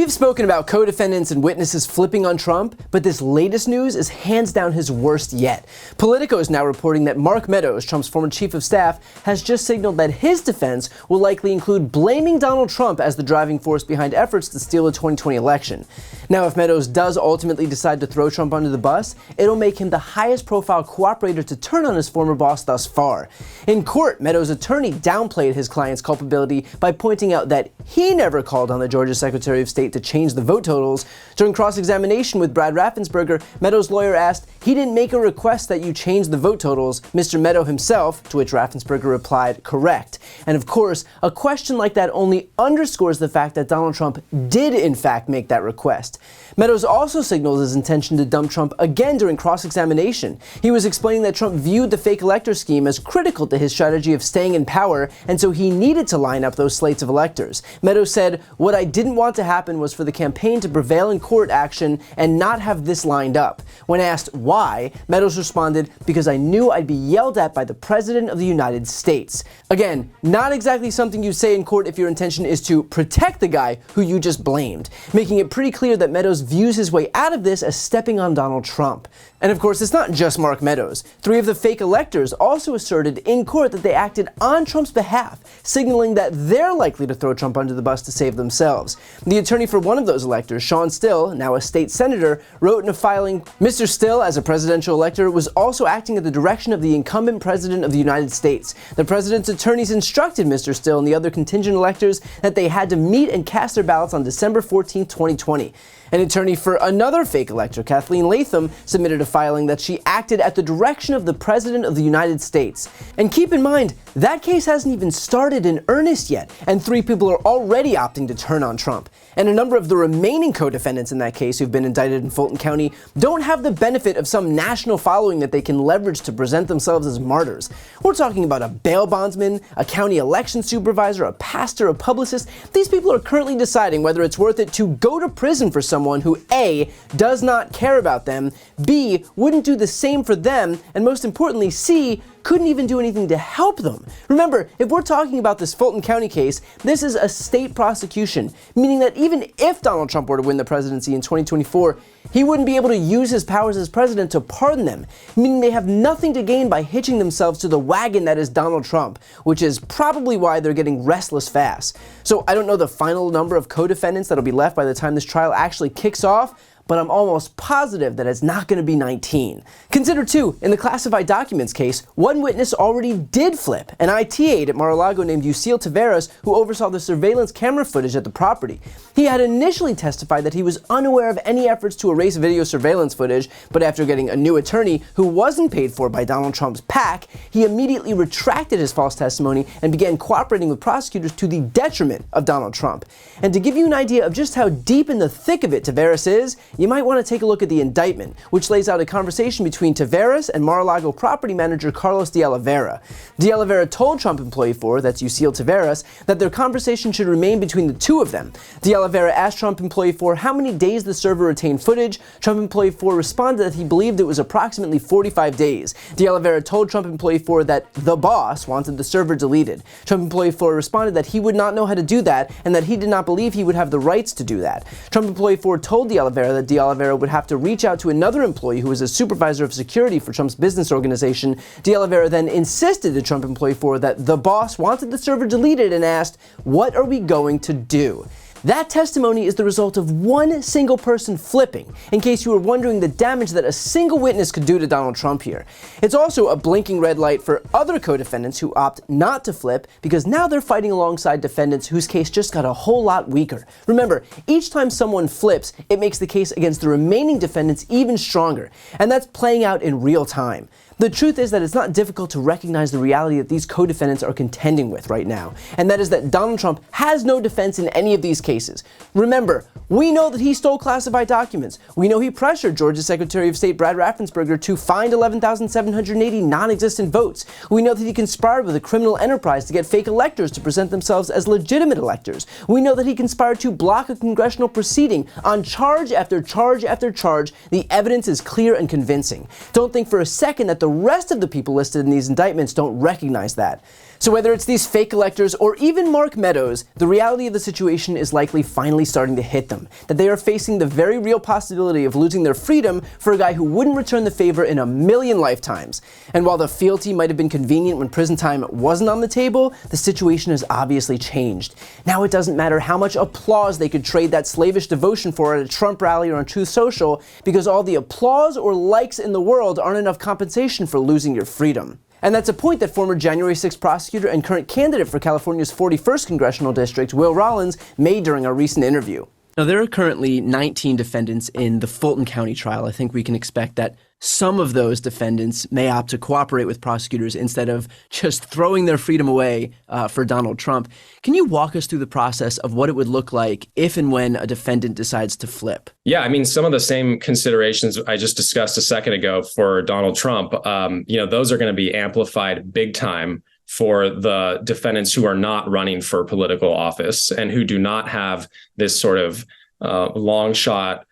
We've spoken about co-defendants and witnesses flipping on Trump, but this latest news is hands down his worst yet. Politico is now reporting that Mark Meadows, Trump's former chief of staff, has just signaled that his defense will likely include blaming Donald Trump as the driving force behind efforts to steal the 2020 election. Now, if Meadows does ultimately decide to throw Trump under the bus, it'll make him the highest profile cooperator to turn on his former boss thus far. In court, Meadows' attorney downplayed his client's culpability by pointing out that he never called on the Georgia Secretary of State to change the vote totals. During cross-examination with Brad Raffensperger, Meadows' lawyer asked, "He didn't make a request that you change the vote totals, Mr. Meadow himself," to which Raffensperger replied, "Correct." And of course, a question like that only underscores the fact that Donald Trump did in fact make that request. Meadows also signaled his intention to dump Trump again during cross-examination. He was explaining that Trump viewed the fake elector scheme as critical to his strategy of staying in power, and so he needed to line up those slates of electors. Meadows said, "What I didn't want to happen was for the campaign to prevail in court action and not have this lined up." When asked why, Meadows responded, "Because I knew I'd be yelled at by the President of the United States." Again, not exactly something you say in court if your intention is to protect the guy who you just blamed, making it pretty clear that Meadows views his way out of this as stepping on Donald Trump. And of course, it's not just Mark Meadows. 3 of the fake electors also asserted in court that they acted on Trump's behalf, signaling that they're likely to throw Trump under the bus to save themselves. The attorney for one of those electors, Sean Still, now a state senator, wrote in a filing, "Mr. Still, as a presidential elector, was also acting at the direction of the incumbent president of the United States. The president's attorneys instructed Mr. Still and the other contingent electors that they had to meet and cast their ballots on December 14, 2020. An attorney for another fake elector, Kathleen Latham, submitted a filing that she acted at the direction of the President of the United States. And keep in mind, that case hasn't even started in earnest yet, and 3 people are already opting to turn on Trump. And a number of the remaining co-defendants in that case who've been indicted in Fulton County don't have the benefit of some national following that they can leverage to present themselves as martyrs. We're talking about a bail bondsman, a county election supervisor, a pastor, a publicist. These people are currently deciding whether it's worth it to go to prison for someone who A, does not care about them, B, wouldn't do the same for them, and most importantly, C, couldn't even do anything to help them. Remember, if we're talking about this Fulton County case, this is a state prosecution, meaning that even if Donald Trump were to win the presidency in 2024, he wouldn't be able to use his powers as president to pardon them, meaning they have nothing to gain by hitching themselves to the wagon that is Donald Trump, which is probably why they're getting restless fast. So I don't know the final number of co-defendants that'll be left by the time this trial actually kicks off, but I'm almost positive that it's not going to be 19. Consider too, in the classified documents case, one witness already did flip, an IT aide at Mar-a-Lago named Yuscil Taveras, who oversaw the surveillance camera footage at the property. He had initially testified that he was unaware of any efforts to erase video surveillance footage, but after getting a new attorney who wasn't paid for by Donald Trump's PAC, he immediately retracted his false testimony and began cooperating with prosecutors to the detriment of Donald Trump. And to give you an idea of just how deep in the thick of it Taveras is, you might want to take a look at the indictment, which lays out a conversation between Taveras and Mar-a-Lago property manager Carlos de Oliveira. De Oliveira told Trump Employee 4, that's Yuscil Taveras, that their conversation should remain between the two of them. De Oliveira asked Trump Employee 4 how many days the server retained footage. Trump Employee 4 responded that he believed it was approximately 45 days. De Oliveira told Trump Employee 4 that the boss wanted the server deleted. Trump Employee 4 responded that he would not know how to do that and that he did not believe he would have the rights to do that. Trump Employee 4 told De Oliveira that De Oliveira would have to reach out to another employee who was a supervisor of security for Trump's business organization. De Oliveira then insisted to Trump Employee 4 that the boss wanted the server deleted and asked, "What are we going to do?" That testimony is the result of one single person flipping, in case you were wondering the damage that a single witness could do to Donald Trump here. It's also a blinking red light for other co-defendants who opt not to flip, because now they're fighting alongside defendants whose case just got a whole lot weaker. Remember, each time someone flips, it makes the case against the remaining defendants even stronger, and that's playing out in real time. The truth is that it's not difficult to recognize the reality that these co-defendants are contending with right now, and that is that Donald Trump has no defense in any of these cases. Remember, we know that he stole classified documents. We know he pressured Georgia Secretary of State Brad Raffensperger to find 11,780 non-existent votes. We know that he conspired with a criminal enterprise to get fake electors to present themselves as legitimate electors. We know that he conspired to block a congressional proceeding on charge after charge after charge. The evidence is clear and convincing. Don't think for a second that the rest of the people listed in these indictments don't recognize that. So whether it's these fake electors or even Mark Meadows, the reality of the situation is likely finally starting to hit them, that they are facing the very real possibility of losing their freedom for a guy who wouldn't return the favor in a million lifetimes. And while the fealty might have been convenient when prison time wasn't on the table, the situation has obviously changed. Now it doesn't matter how much applause they could trade that slavish devotion for at a Trump rally or on Truth Social, because all the applause or likes in the world aren't enough compensation for losing your freedom. And that's a point that former January 6th prosecutor and current candidate for California's 41st congressional district, Will Rollins, made during a recent interview. Now, there are currently 19 defendants in the Fulton County trial. I think we can expect that some of those defendants may opt to cooperate with prosecutors instead of just throwing their freedom away for Donald Trump. Can you walk us through the process of what it would look like if and when a defendant decides to flip? Yeah, I mean, some of the same considerations I just discussed a second ago for Donald Trump, those are going to be amplified big time for the defendants who are not running for political office and who do not have this sort of long shot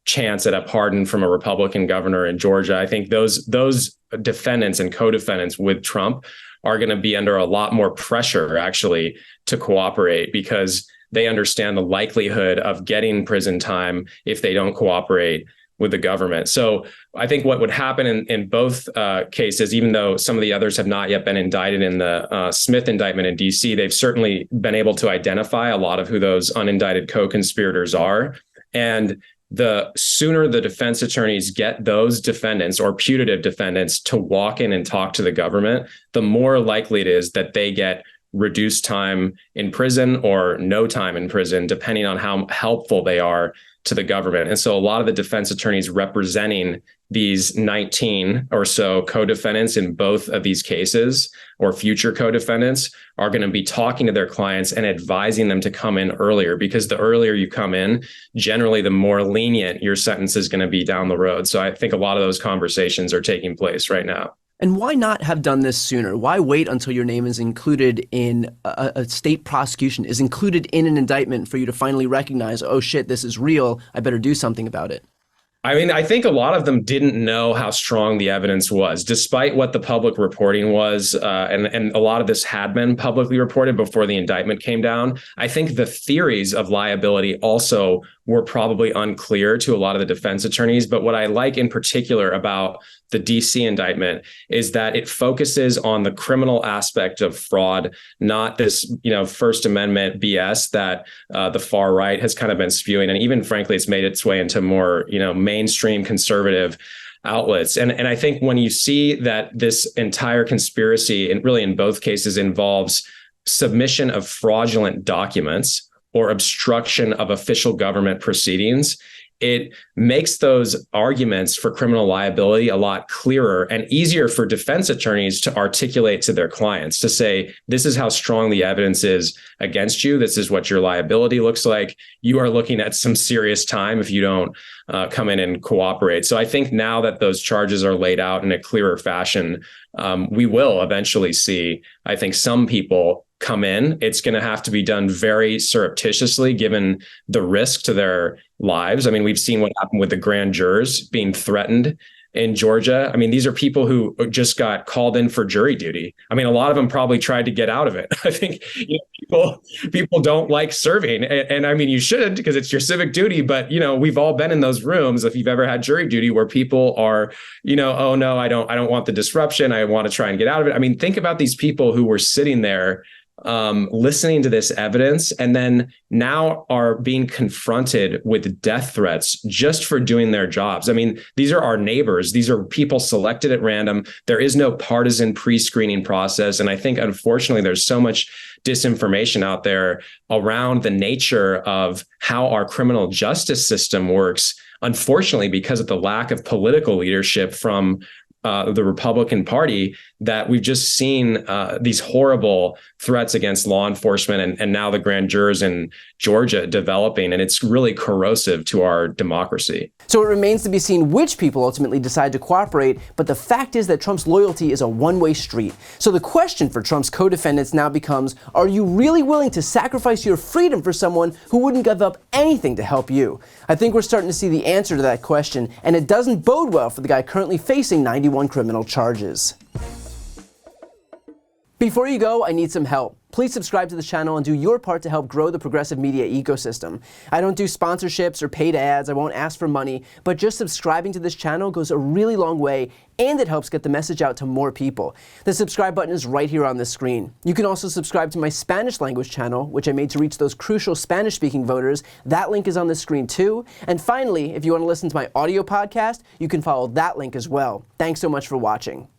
chance at a pardon from a Republican governor in Georgia. I think those defendants and co-defendants with Trump are going to be under a lot more pressure, actually, to cooperate because they understand the likelihood of getting prison time if they don't cooperate with the government. So I think what would happen in both cases, even though some of the others have not yet been indicted in the Smith indictment in DC, they've certainly been able to identify a lot of who those unindicted co-conspirators are. And the sooner the defense attorneys get those defendants or putative defendants to walk in and talk to the government, the more likely it is that they get reduced time in prison or no time in prison, depending on how helpful they are to the government. And so a lot of the defense attorneys representing these 19 or so co-defendants in both of these cases or future co-defendants are going to be talking to their clients and advising them to come in earlier, because the earlier you come in, generally the more lenient your sentence is going to be down the road. So I think a lot of those conversations are taking place right now. And why not have done this sooner? Why wait until your name is included in a state prosecution, is included in an indictment for you to finally recognize, oh shit, this is real, I better do something about it? I mean, I think a lot of them didn't know how strong the evidence was, despite what the public reporting was. And a lot of this had been publicly reported before the indictment came down. I think the theories of liability also were probably unclear to a lot of the defense attorneys. But what I like in particular about the DC indictment is that it focuses on the criminal aspect of fraud, not this, First Amendment BS that the far right has kind of been spewing. And even frankly, it's made its way into more, mainstream conservative outlets. And I think when you see that this entire conspiracy, and really in both cases, involves submission of fraudulent documents or obstruction of official government proceedings, it makes those arguments for criminal liability a lot clearer and easier for defense attorneys to articulate to their clients, to say, this is how strong the evidence is against you. This is what your liability looks like. You are looking at some serious time if you don't come in and cooperate. So I think now that those charges are laid out in a clearer fashion, we will eventually see, I think, some people come in. It's going to have to be done very surreptitiously, given the risk to their lives. I mean, we've seen what happened with the grand jurors being threatened in Georgia. I mean, these are people who just got called in for jury duty. I mean, a lot of them probably tried to get out of it. I think people don't like serving. And I mean, you shouldn't, because it's your civic duty. But, we've all been in those rooms, if you've ever had jury duty, where people are, oh, no, I don't want the disruption. I want to try and get out of it. I mean, think about these people who were sitting there listening to this evidence and then now are being confronted with death threats just for doing their jobs. I mean, these are our neighbors. These are people selected at random. There is no partisan pre-screening process. And I think, unfortunately, there's so much disinformation out there around the nature of how our criminal justice system works, unfortunately, because of the lack of political leadership from the Republican Party, that we've just seen these horrible threats against law enforcement and now the grand jurors in Georgia developing. And it's really corrosive to our democracy. So it remains to be seen which people ultimately decide to cooperate. But the fact is that Trump's loyalty is a one-way street. So the question for Trump's co-defendants now becomes, are you really willing to sacrifice your freedom for someone who wouldn't give up anything to help you? I think we're starting to see the answer to that question, and it doesn't bode well for the guy currently facing 91 criminal charges. Before you go, I need some help. Please subscribe to the channel and do your part to help grow the progressive media ecosystem. I don't do sponsorships or paid ads, I won't ask for money, but just subscribing to this channel goes a really long way, and it helps get the message out to more people. The subscribe button is right here on the screen. You can also subscribe to my Spanish language channel, which I made to reach those crucial Spanish-speaking voters. That link is on the screen too. And finally, if you want to listen to my audio podcast, you can follow that link as well. Thanks so much for watching.